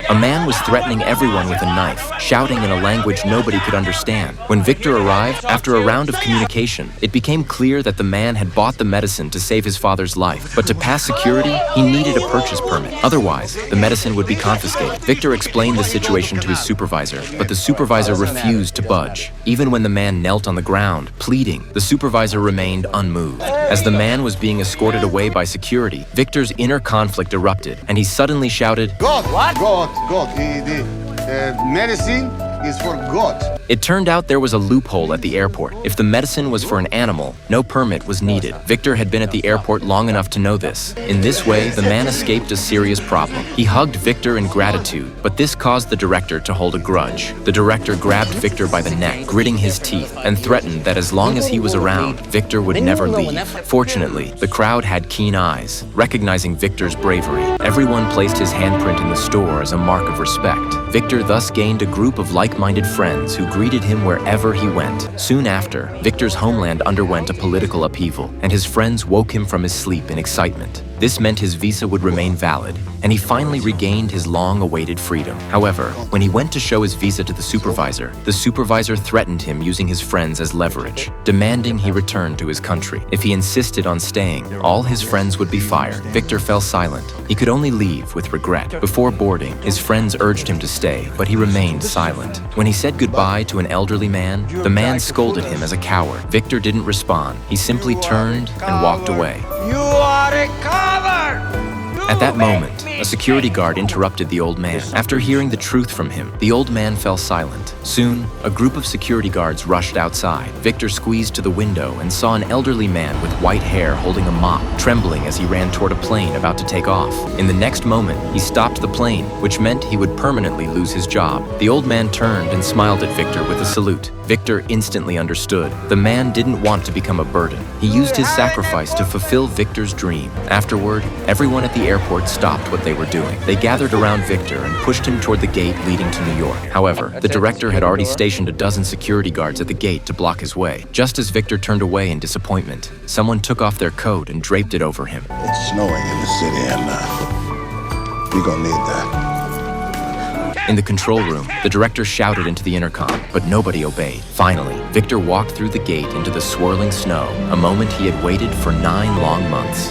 A man was threatening everyone with a knife, shouting in a language nobody could understand. When Victor arrived, after a round of communication, it became clear that the man had bought the medicine to save his father's life. But to pass security, he needed a purchase permit. Otherwise, the medicine would be confiscated. Victor explained the situation to his supervisor, but the supervisor refused to budge. Even when the man knelt on the ground, pleading, the supervisor remained unmoved. As the man was being escorted away by security, Victor's inner conflict erupted, and he suddenly shouted, God! What? God! The medicine is for God. It turned out there was a loophole at the airport. If the medicine was for an animal, no permit was needed. Victor had been at the airport long enough to know this. In this way, the man escaped a serious problem. He hugged Victor in gratitude, but this caused the director to hold a grudge. The director grabbed Victor by the neck, gritting his teeth, and threatened that as long as he was around, Victor would never leave. Fortunately, the crowd had keen eyes, recognizing Victor's bravery. Everyone placed his handprint in the store as a mark of respect. Victor thus gained a group of like-minded friends who greeted him wherever he went. Soon after, Victor's homeland underwent a political upheaval, and his friends woke him from his sleep in excitement. This meant his visa would remain valid, and he finally regained his long-awaited freedom. However, when he went to show his visa to the supervisor threatened him using his friends as leverage, demanding he return to his country. If he insisted on staying, all his friends would be fired. Victor fell silent. He could only leave with regret. Before boarding, his friends urged him to stay, but he remained silent. When he said goodbye to an elderly man, the man scolded him as a coward. Victor didn't respond. He simply turned and walked away. You are a coward! At that moment, a security guard interrupted the old man. After hearing the truth from him, the old man fell silent. Soon, a group of security guards rushed outside. Victor squeezed to the window and saw an elderly man with white hair holding a mop, trembling as he ran toward a plane about to take off. In the next moment, he stopped the plane, which meant he would permanently lose his job. The old man turned and smiled at Victor with a salute. Victor instantly understood. The man didn't want to become a burden. He used his sacrifice to fulfill Victor's dream. Afterward, everyone at the airport stopped what they were doing. They gathered around Victor and pushed him toward the gate leading to New York. However, the director had already stationed a dozen security guards at the gate to block his way. Just as Victor turned away in disappointment, someone took off their coat and draped it over him. It's snowing in the city, and we're gonna need that. In the control room, the director shouted into the intercom, but nobody obeyed. Finally, Victor walked through the gate into the swirling snow, a moment he had waited for 9 long months.